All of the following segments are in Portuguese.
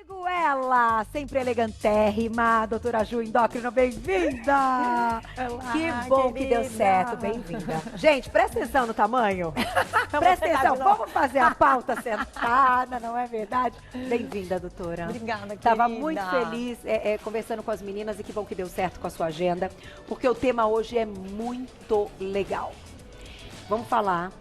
Comigo ela, sempre elegantérrima, doutora Ju Endócrino, bem-vinda! Que bom que deu certo, bem-vinda. Gente, presta atenção no tamanho. Presta atenção, vamos fazer a pauta sentada, não é verdade? Bem-vinda, doutora. Obrigada, querida. Tava muito feliz conversando com as meninas e que bom que deu certo com a sua agenda, porque o tema hoje é muito legal. Vamos falar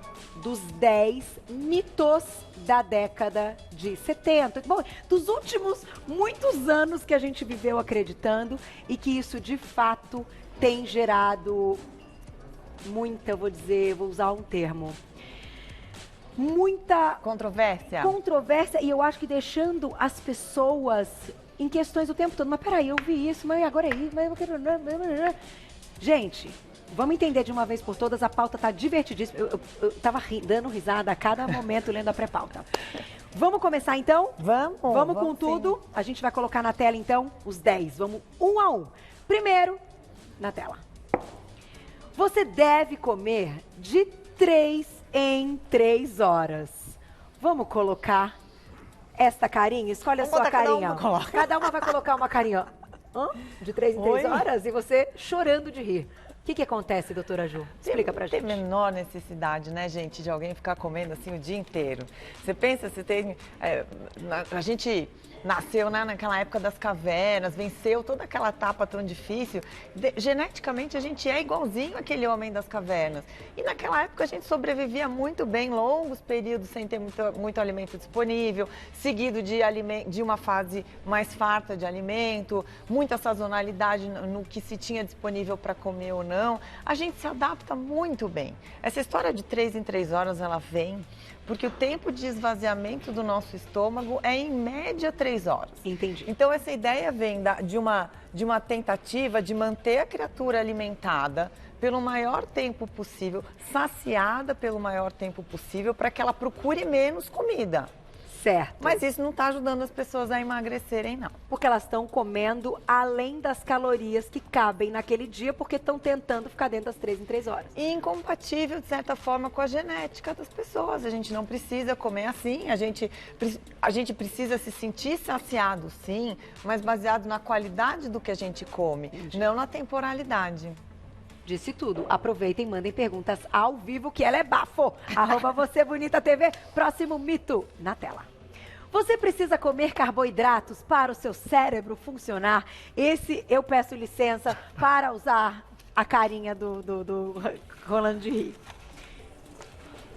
dos 10 mitos da década de 70. Bom, dos últimos muitos anos que a gente viveu acreditando e que isso de fato tem gerado muita, vou usar um termo, muita controvérsia e eu acho que deixando as pessoas em questões o tempo todo. Mas peraí, eu vi isso, mas agora é isso, mas eu quero... Gente, vamos entender de uma vez por todas, a pauta tá divertidíssima. Eu tava dando risada a cada momento lendo a pré-pauta. Vamos começar então? Vamos com tudo. Sim. A gente vai colocar na tela então os 10. Vamos um a um. Primeiro, na tela. Você deve comer de 3 em 3 horas. Vamos colocar esta carinha? Escolhe a sua carinha. Cada uma vai colocar uma carinha. De 3 em 3 horas? E você chorando de rir. O que acontece, doutora Ju? Explica pra gente. Tem menor necessidade, né, gente, de alguém ficar comendo assim o dia inteiro. Você pensa, você tem... a gente nasceu, né, naquela época das cavernas, venceu toda aquela etapa tão difícil. Geneticamente, a gente é igualzinho aquele homem das cavernas. E naquela época, a gente sobrevivia muito bem, longos períodos sem ter muito alimento disponível, seguido de uma fase mais farta de alimento, muita sazonalidade no que se tinha disponível para comer ou não. A gente se adapta muito bem. Essa história de 3 em 3 horas, ela vem porque o tempo de esvaziamento do nosso estômago é, em média, 3 horas. Entendi. Então, essa ideia vem de uma tentativa de manter a criatura alimentada pelo maior tempo possível, saciada pelo maior tempo possível, para que ela procure menos comida. Certo. Mas isso não está ajudando as pessoas a emagrecerem, não. Porque elas estão comendo além das calorias que cabem naquele dia, porque estão tentando ficar dentro das 3 em 3 horas. E incompatível, de certa forma, com a genética das pessoas. A gente não precisa comer assim, a gente precisa se sentir saciado, sim, mas baseado na qualidade do que a gente come, não na temporalidade. Disse tudo. Aproveitem, mandem perguntas ao vivo, que ela é bafo. @VocêBonitaTV. Próximo mito na tela. Você precisa comer carboidratos para o seu cérebro funcionar? Esse eu peço licença para usar a carinha do Rolando de Rir.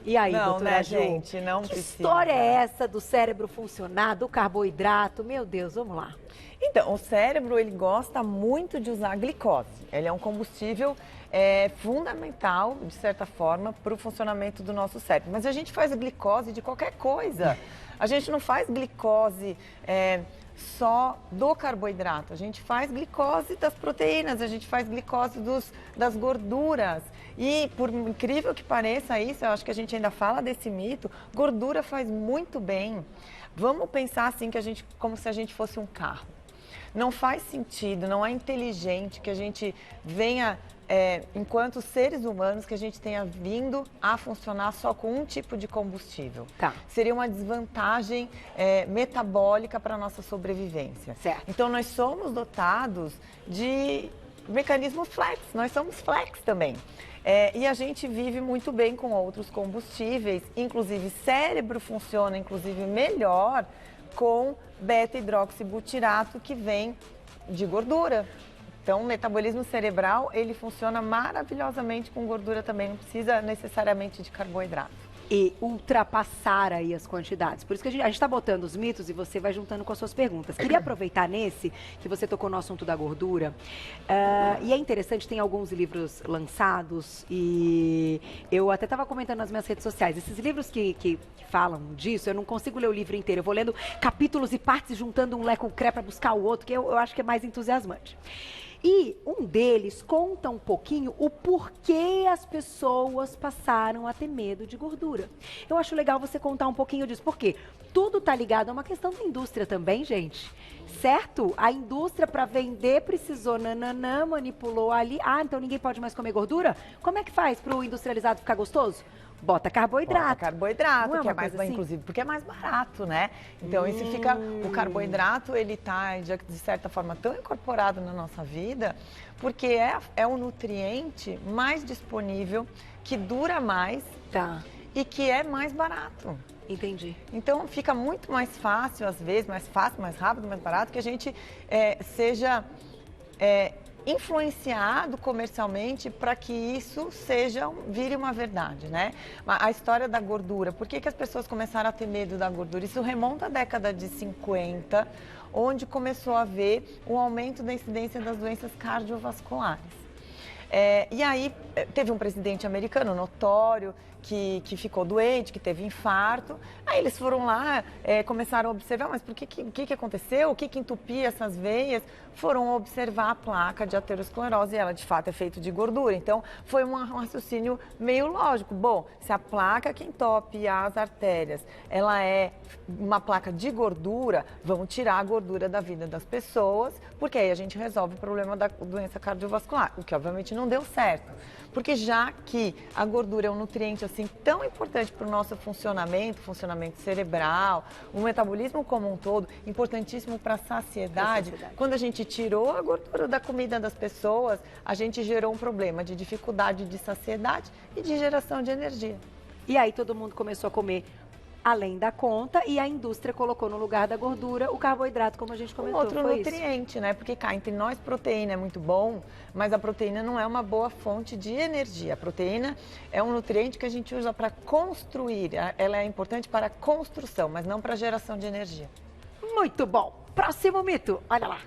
E aí, não, doutora né, Ju? gente? Não que precisa. História é essa do cérebro funcionar, do carboidrato? Meu Deus, vamos lá. Então, o cérebro, ele gosta muito de usar glicose. Ele é um combustível fundamental, de certa forma, para o funcionamento do nosso cérebro. Mas a gente faz glicose de qualquer coisa. A gente não faz glicose só do carboidrato. A gente faz glicose das proteínas, a gente faz glicose das gorduras. E, por incrível que pareça isso, eu acho que a gente ainda fala desse mito, gordura faz muito bem. Vamos pensar assim, como se a gente fosse um carro. Não faz sentido, não é inteligente que a gente venha, enquanto seres humanos, que a gente tenha vindo a funcionar só com um tipo de combustível. Tá. Seria uma desvantagem metabólica para a nossa sobrevivência. Certo. Então, nós somos dotados de mecanismo flex, nós somos flex também. E a gente vive muito bem com outros combustíveis, inclusive cérebro funciona melhor com beta-hidroxibutirato, que vem de gordura. Então, o metabolismo cerebral, ele funciona maravilhosamente com gordura também, não precisa necessariamente de carboidrato. E ultrapassar aí as quantidades. Por isso que a gente está botando os mitos e você vai juntando com as suas perguntas. Queria aproveitar nesse, que você tocou no assunto da gordura. E é interessante, tem alguns livros lançados e eu até estava comentando nas minhas redes sociais. Esses livros que falam disso, eu não consigo ler o livro inteiro. Eu vou lendo capítulos e partes, juntando um lé com o cré para buscar o outro, que eu acho que é mais entusiasmante. E um deles conta um pouquinho o porquê as pessoas passaram a ter medo de gordura. Eu acho legal você contar um pouquinho disso, porque tudo tá ligado a uma questão da indústria também, gente. Certo? A indústria, para vender, precisou manipulou ali. Ah, então ninguém pode mais comer gordura? Como é que faz para o industrializado ficar gostoso? bota carboidrato. Bota carboidrato, Não é que é uma mais, coisa assim? inclusive, porque é mais barato, né? Então, esse fica, o carboidrato, ele tá, de certa forma, tão incorporado na nossa vida, porque é um nutriente mais disponível, que dura mais Tá, e que é mais barato. entendi. Então, fica muito mais fácil, às vezes, mais fácil, mais rápido, mais barato, que a gente seja influenciado comercialmente para que isso vire uma verdade, né? A história da gordura, por que as pessoas começaram a ter medo da gordura? Isso remonta à década de 50, onde começou a haver um aumento da incidência das doenças cardiovasculares. E aí, teve um presidente americano notório que ficou doente, que teve infarto. Aí eles foram lá, começaram a observar, mas o que aconteceu? O que entupia essas veias? Foram observar a placa de aterosclerose e ela, de fato, é feita de gordura. Então, foi um raciocínio meio lógico. Bom, se a placa que entope as artérias, ela é uma placa de gordura, vamos tirar a gordura da vida das pessoas, porque aí a gente resolve o problema da doença cardiovascular, o que obviamente não deu certo. Porque já que a gordura é um nutriente assim tão importante para o nosso funcionamento cerebral, o metabolismo como um todo, importantíssimo para a saciedade, quando a gente tirou a gordura da comida das pessoas, a gente gerou um problema de dificuldade de saciedade e de geração de energia. E aí todo mundo começou a comer além da conta e a indústria colocou no lugar da gordura o carboidrato, como a gente comentou. Outro nutriente, né? Porque cá entre nós proteína é muito bom, mas a proteína não é uma boa fonte de energia. A proteína é um nutriente que a gente usa para construir. Ela é importante para a construção, mas não para a geração de energia. Muito bom. Próximo mito, olha lá.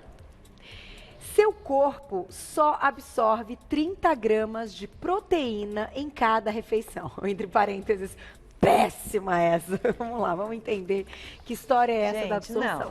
Seu corpo só absorve 30 gramas de proteína em cada refeição. Entre parênteses, péssima essa. Vamos lá, vamos entender que história é essa, gente, da absorção.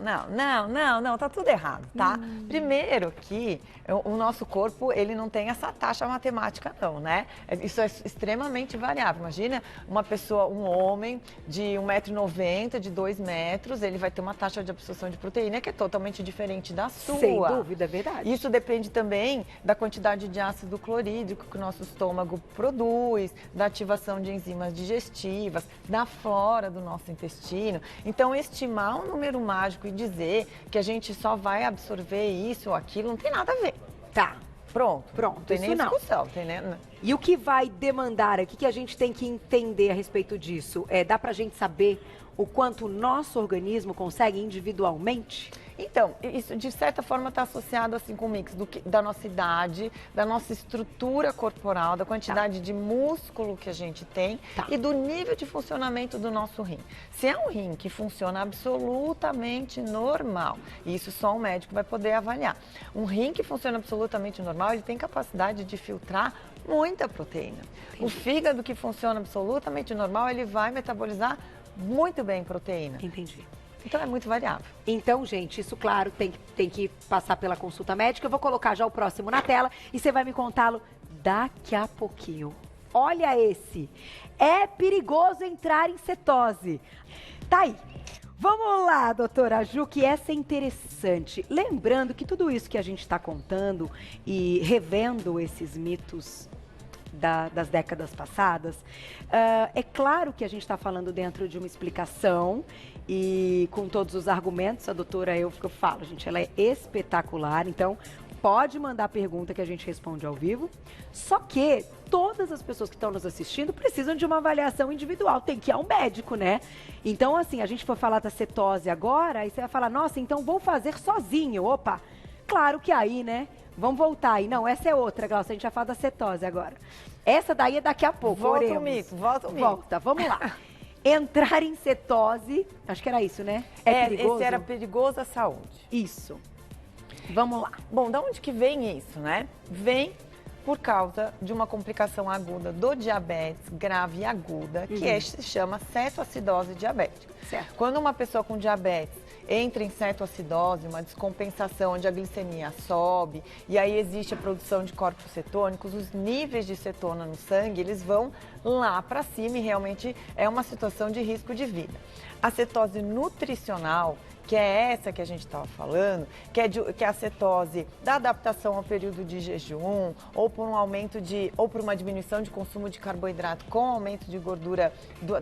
Não, tá tudo errado, tá? Primeiro que o nosso corpo, ele não tem essa taxa matemática não, né? Isso é extremamente variável. Imagina uma pessoa, um homem de 1,90 m, de 2 metros, ele vai ter uma taxa de absorção de proteína que é totalmente diferente da sua. Sem dúvida, é verdade. Isso depende também da quantidade de ácido clorídrico que o nosso estômago produz, da ativação de enzimas digestivas, da flora do nosso intestino. Então, estimar um número mágico e dizer que a gente só vai absorver isso ou aquilo, não tem nada a ver. Tá. Pronto. Não tem nem discussão. Tem nem... E o que vai demandar, o que a gente tem que entender a respeito disso? Dá pra gente saber o quanto o nosso organismo consegue individualmente? Então, isso de certa forma está associado assim com o mix da nossa idade, da nossa estrutura corporal, da quantidade de músculo que a gente tem e do nível de funcionamento do nosso rim. Se é um rim que funciona absolutamente normal, isso só um médico vai poder avaliar. Um rim que funciona absolutamente normal, ele tem capacidade de filtrar muita proteína. Entendi. O fígado que funciona absolutamente normal, ele vai metabolizar muito bem proteína. Entendi. Então é muito variável. Então, gente, isso, claro, tem que passar pela consulta médica. Eu vou colocar já o próximo na tela e você vai me contá-lo daqui a pouquinho. Olha esse. É perigoso entrar em cetose. Tá aí. Vamos lá, doutora Ju, que essa é interessante. Lembrando que tudo isso que a gente está contando e revendo esses mitos das décadas passadas, é claro que a gente está falando dentro de uma explicação e com todos os argumentos. A doutora, eu falo, gente, ela é espetacular, então pode mandar pergunta que a gente responde ao vivo. Só que todas as pessoas que estão nos assistindo precisam de uma avaliação individual, tem que ir ao médico, né? Então, assim, a gente for falar da cetose agora, aí você vai falar, nossa, então vou fazer sozinho. Opa, claro que aí, né? Vamos voltar aí. Não, essa é outra, Glaucia, a gente já fala da cetose agora. Essa daí é daqui a pouco, volta o mito. Volta, vamos lá. Entrar em cetose, acho que era isso, né? Perigoso? Esse era perigoso à saúde. Isso. Vamos lá. Bom, da onde que vem isso, né? Vem por causa de uma complicação aguda do diabetes, grave e aguda, que se chama cetoacidose diabética. Certo. Quando uma pessoa com diabetes entra em cetoacidose, uma descompensação onde a glicemia sobe, e aí existe a produção de corpos cetônicos, os níveis de cetona no sangue, eles vão lá para cima e realmente é uma situação de risco de vida. A cetose nutricional, que é essa que a gente estava falando, que é a cetose da adaptação ao período de jejum, ou por um aumento ou por uma diminuição de consumo de carboidrato com aumento de gordura,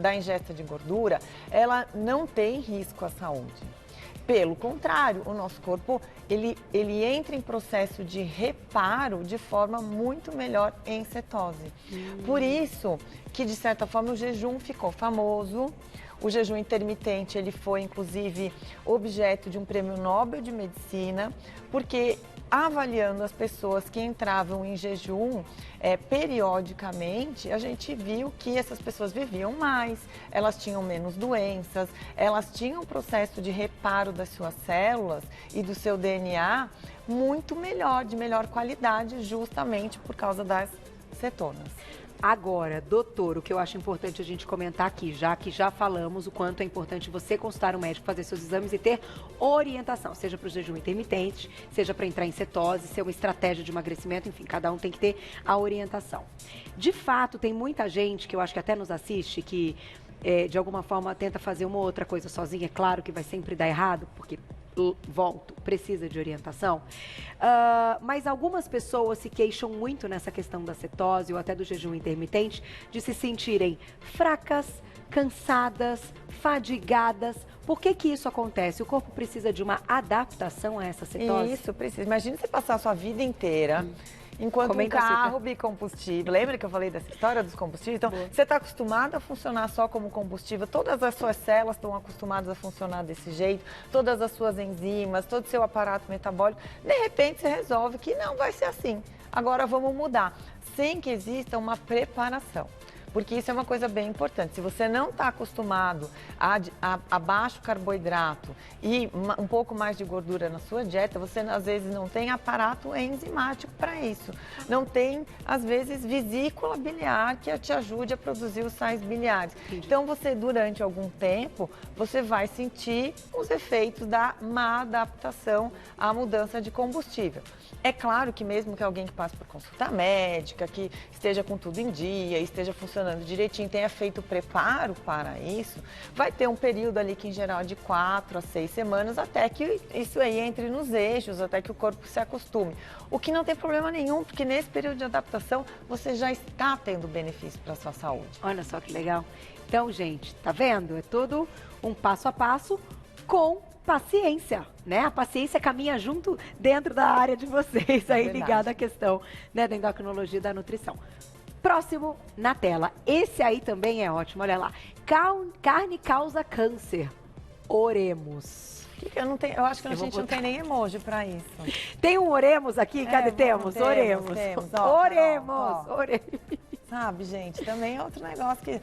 da ingesta de gordura, ela não tem risco à saúde. Pelo contrário, o nosso corpo, ele entra em processo de reparo de forma muito melhor em cetose. Por isso que, de certa forma, o jejum ficou famoso. O jejum intermitente, ele foi, inclusive, objeto de um prêmio Nobel de Medicina, porque avaliando as pessoas que entravam em jejum periodicamente, a gente viu que essas pessoas viviam mais, elas tinham menos doenças, elas tinham um processo de reparo das suas células e do seu DNA muito melhor, de melhor qualidade, justamente por causa das cetonas. Agora, doutor, o que eu acho importante a gente comentar aqui, já que já falamos o quanto é importante você consultar um médico, fazer seus exames e ter orientação, seja para o jejum intermitente, seja para entrar em cetose, ser uma estratégia de emagrecimento, enfim, cada um tem que ter a orientação. De fato, tem muita gente que eu acho que até nos assiste que, de alguma forma, tenta fazer uma ou outra coisa sozinha. É claro que vai sempre dar errado, porque... volto, precisa de orientação, mas algumas pessoas se queixam muito nessa questão da cetose ou até do jejum intermitente de se sentirem fracas, cansadas, fadigadas. Por que que isso acontece? O corpo precisa de uma adaptação a essa cetose? Isso, precisa. Imagina você passar a sua vida inteira enquanto um carro bicombustível. Lembra que eu falei dessa história dos combustíveis? Então, você está acostumado a funcionar só como combustível, todas as suas células estão acostumadas a funcionar desse jeito, todas as suas enzimas, todo o seu aparato metabólico. De repente, você resolve que não vai ser assim. Agora vamos mudar, sem que exista uma preparação. Porque isso é uma coisa bem importante. Se você não está acostumado a baixo carboidrato e um pouco mais de gordura na sua dieta, você às vezes não tem aparato enzimático para isso. Não tem, às vezes, vesícula biliar que te ajude a produzir os sais biliares. Entendi. Então, você, durante algum tempo, você vai sentir os efeitos da má adaptação à mudança de combustível. É claro que mesmo que alguém que passe por consulta médica, que esteja com tudo em dia, esteja funcionando direitinho, tenha feito o preparo para isso, vai ter um período ali que em geral é de 4 a 6 semanas até que isso aí entre nos eixos, até que o corpo se acostume. O que não tem problema nenhum, porque nesse período de adaptação você já está tendo benefício para a sua saúde. Olha só que legal. Então, gente, tá vendo? É tudo um passo a passo com paciência, né? A paciência caminha junto dentro da área de vocês, aí ligada à questão, né, da endocrinologia e da nutrição. Próximo na tela. Esse aí também é ótimo, olha lá. Carne causa câncer. Oremos. Eu acho que a gente não tem nem emoji para isso. Tem um oremos aqui? Cadê? Temos. Oremos. Oremos. Sabe, gente, também é outro negócio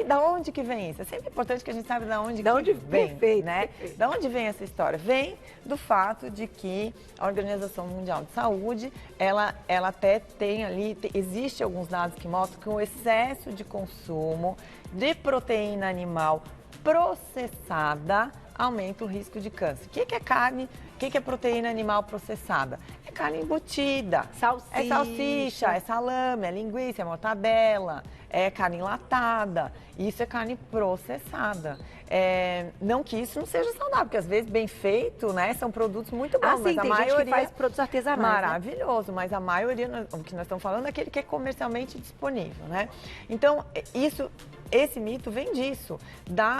da onde que vem isso? É sempre importante que a gente saiba da onde vem, perfeito, né? Perfeito. Da onde vem essa história? Vem do fato de que a Organização Mundial de Saúde, ela até tem ali, existe alguns dados que mostram que o excesso de consumo de proteína animal processada aumenta o risco de câncer. O que é carne? O que é proteína animal processada? É carne embutida, salsicha. É salsicha, é salame, é linguiça, é mortadela, é carne enlatada. Isso é carne processada. Não que isso não seja saudável, porque às vezes bem feito, né? São produtos muito bons, mas a maioria gente que faz produtos artesanais. Maravilhoso, né? Mas a maioria, o que nós estamos falando, é aquele que é comercialmente disponível, né? Então, esse mito vem disso,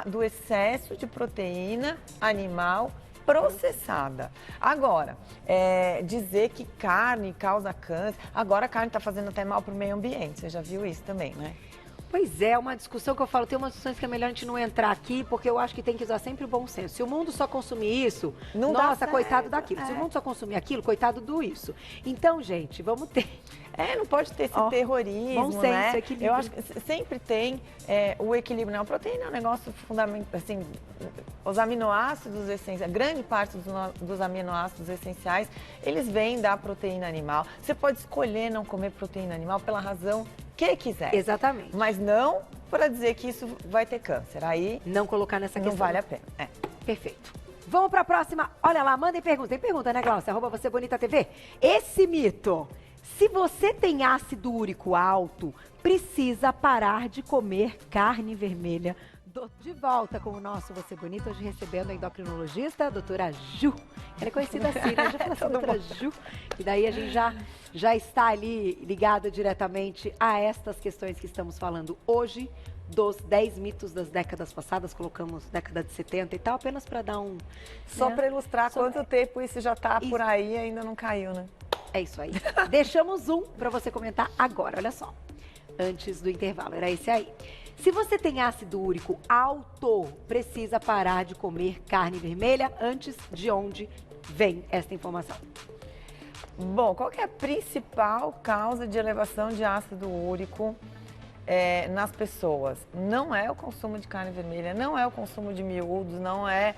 do excesso de proteína animal processada. Agora, dizer que carne causa câncer, agora a carne está fazendo até mal para o meio ambiente, você já viu isso também, né? Pois é, uma discussão que eu falo, tem umas discussões que é melhor a gente não entrar aqui, porque eu acho que tem que usar sempre o bom senso. Se o mundo só consumir isso, nossa, coitado daquilo. Se o mundo só consumir aquilo, coitado do isso. Então, gente, vamos ter... não pode ter esse terrorismo, bom senso, né? equilíbrio. Eu acho que sempre tem o equilíbrio. A proteína é um negócio fundamental, assim, os aminoácidos essenciais, grande parte dos aminoácidos essenciais, eles vêm da proteína animal. Você pode escolher não comer proteína animal pela razão que quiser. Exatamente. Mas não para dizer que isso vai ter câncer. Aí não colocar nessa questão. Não vale a pena. Perfeito. Vamos para a próxima. Olha lá, mandem pergunta. Tem pergunta, né, Glaucia? @VocêBonitaTV. Esse mito. Se você tem ácido úrico alto, precisa parar de comer carne vermelha De volta com o nosso Você Bonita, hoje recebendo a endocrinologista, a doutora Ju. Ela é conhecida assim, né? Já falou assim, doutora Ju. E daí a gente já está ali ligada diretamente a estas questões que estamos falando hoje, dos 10 mitos das décadas passadas, colocamos década de 70 e tal, apenas para dar um... Só para ilustrar quanto tempo isso já está por aí e ainda não caiu, né? É isso aí. Deixamos um para você comentar agora, olha só. Antes do intervalo, era esse aí. Se você tem ácido úrico alto, precisa parar de comer carne vermelha. Antes, de onde vem esta informação? Bom, qual que é a principal causa de elevação de ácido úrico nas pessoas? Não é o consumo de carne vermelha, não é o consumo de miúdos, não é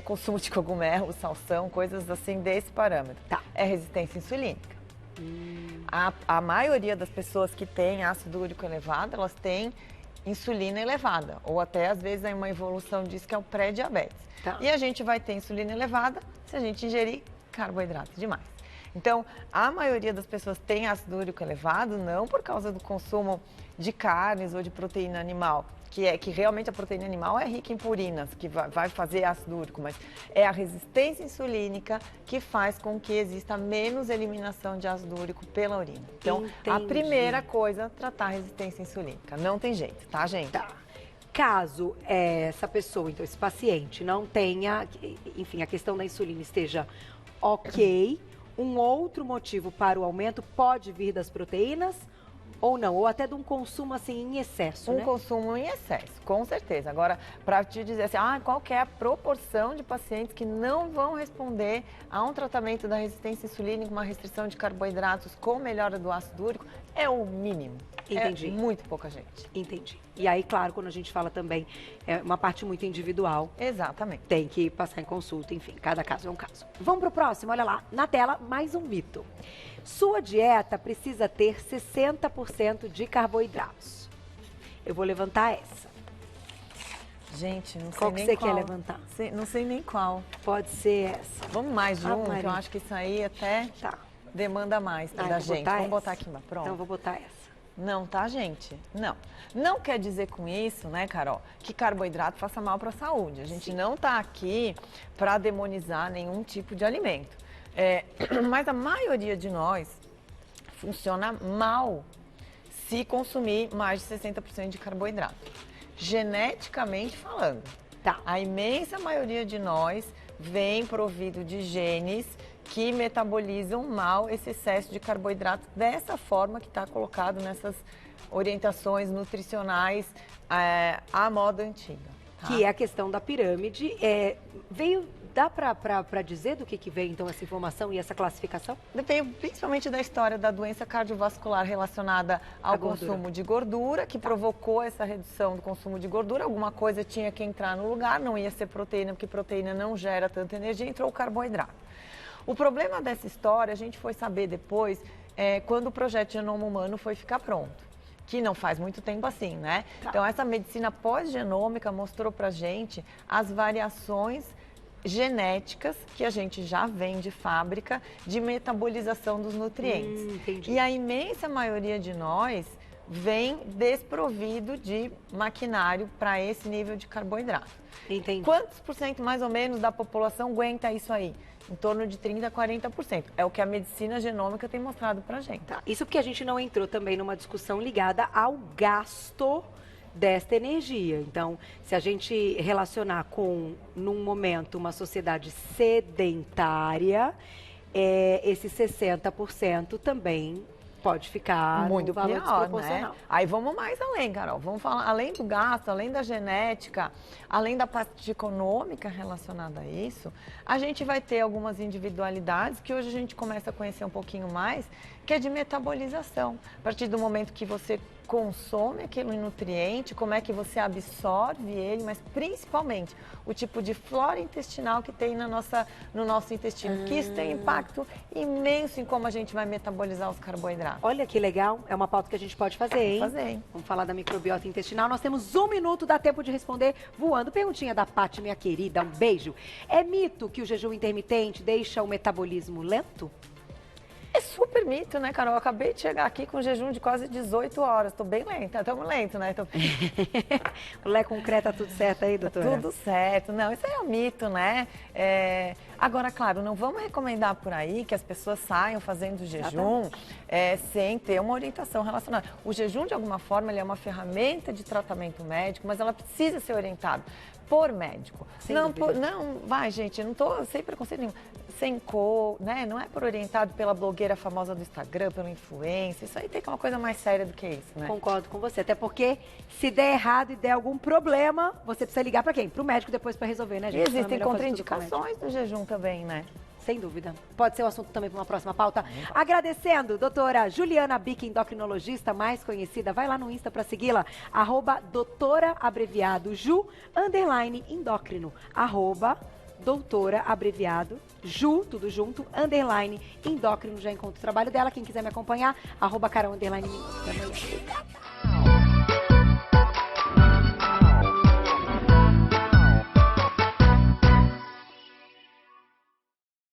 consumo de cogumelo, salsão, coisas assim desse parâmetro. Tá. É resistência insulínica. A maioria das pessoas que têm ácido úrico elevado, elas têm insulina elevada, ou até às vezes é uma evolução disso que é o pré-diabetes. Tá. E a gente vai ter insulina elevada se a gente ingerir carboidrato demais. Então, a maioria das pessoas tem ácido úrico elevado não por causa do consumo de carnes ou de proteína animal, que realmente a proteína animal é rica em purinas, que vai fazer ácido úrico, mas é a resistência insulínica que faz com que exista menos eliminação de ácido úrico pela urina. Então, a primeira coisa, tratar a resistência insulínica. Não tem jeito, tá, gente? Tá. Caso essa pessoa, então esse paciente, não tenha, enfim, a questão da insulina esteja ok, um outro motivo para o aumento pode vir das proteínas ou não? Ou até de um consumo assim em excesso, né? Consumo em excesso, com certeza. Agora, para te dizer assim, qual que é a proporção de pacientes que não vão responder a um tratamento da resistência insulínica, uma restrição de carboidratos com melhora do ácido úrico, é o mínimo. Entendi. É muito pouca gente. Entendi. E aí, claro, quando a gente fala também, é uma parte muito individual. Exatamente. Tem que passar em consulta, enfim, cada caso é um caso. Vamos pro próximo, olha lá, na tela, mais um mito. Sua dieta precisa ter 60% de carboidratos. Eu vou levantar essa. Gente, não sei qual que nem você qual. quer levantar? Não sei nem qual. Pode ser essa. Vamos mais de um, que eu acho que isso aí até demanda mais da gente. Vamos botar aqui embaixo. Pronto. Então, vou botar essa. Não, tá, gente? Não. Não quer dizer com isso, né, Carol, que carboidrato faça mal para a saúde. A gente não tá aqui para demonizar nenhum tipo de alimento. Mas a maioria de nós funciona mal se consumir mais de 60% de carboidrato. Geneticamente falando. Tá. A imensa maioria de nós vem provido de genes que metabolizam mal esse excesso de carboidrato dessa forma que está colocado nessas orientações nutricionais à moda antiga. Tá? Que é a questão da pirâmide. Dá para dizer do que vem então essa informação e essa classificação? Depende principalmente da história da doença cardiovascular relacionada ao consumo de gordura, que provocou essa redução do consumo de gordura. Alguma coisa tinha que entrar no lugar, não ia ser proteína, porque proteína não gera tanta energia, entrou o carboidrato. O problema dessa história, a gente foi saber depois, quando o projeto Genoma Humano foi ficar pronto. Que não faz muito tempo assim, né? Tá. Então, essa medicina pós-genômica mostrou pra gente as variações genéticas que a gente já vem de fábrica de metabolização dos nutrientes. Entendi. E a imensa maioria de nós vem desprovido de maquinário para esse nível de carboidrato. Entendi. Quantos por cento mais ou menos da população aguenta isso aí? Em torno de 30% a 40%. É o que a medicina genômica tem mostrado pra gente. Tá. Isso porque a gente não entrou também numa discussão ligada ao gasto desta energia. Então, se a gente relacionar com, num momento, uma sociedade sedentária, esse 60% também pode ficar muito no valor pior, desproporcional. né? Aí vamos mais além, Carol. Vamos falar além do gasto, além da genética, além da parte econômica relacionada a isso, a gente vai ter algumas individualidades que hoje a gente começa a conhecer um pouquinho mais, que é de metabolização. A partir do momento que você consome aquele nutriente, como é que você absorve ele, mas principalmente o tipo de flora intestinal que tem no nosso intestino, que isso tem impacto imenso em como a gente vai metabolizar os carboidratos. Olha que legal, é uma pauta que a gente pode fazer, hein? Vamos falar da microbiota intestinal. Nós temos 1 minuto, dá tempo de responder voando. Perguntinha da Paty, minha querida, um beijo. É mito que o jejum intermitente deixa o metabolismo lento? É super permito, né, Carol? Eu acabei de chegar aqui com jejum de quase 18 horas. Tô bem lenta, estamos lento, né? O Lé concreto, tá tudo certo aí, doutora? Tudo certo. Não, isso aí é um mito, né? Agora, claro, não vamos recomendar por aí que as pessoas saiam fazendo jejum sem ter uma orientação relacionada. O jejum, de alguma forma, ele é uma ferramenta de tratamento médico, mas ela precisa ser orientada por médico. Não, vai, gente, eu não tô sem preconceito nenhum. Sem cor, né? Não é por orientado pela blogueira famosa do Instagram, pelo influencer. Isso aí tem que ser uma coisa mais séria do que isso, né? Concordo com você, até porque se der errado e der algum problema, você precisa ligar para quem? Para o médico depois para resolver, né, gente? E existem contraindicações do jejum também, né? Sem dúvida. Pode ser um assunto também para uma próxima pauta. Agradecendo, doutora Juliana Bick, endocrinologista, mais conhecida. Vai lá no Insta para segui-la. @doutora, abreviado, Ju, _endócrino. Doutora, abreviado, Ju, tudo junto, _endócrino. Já encontro o trabalho dela. Quem quiser me acompanhar, @Carol_.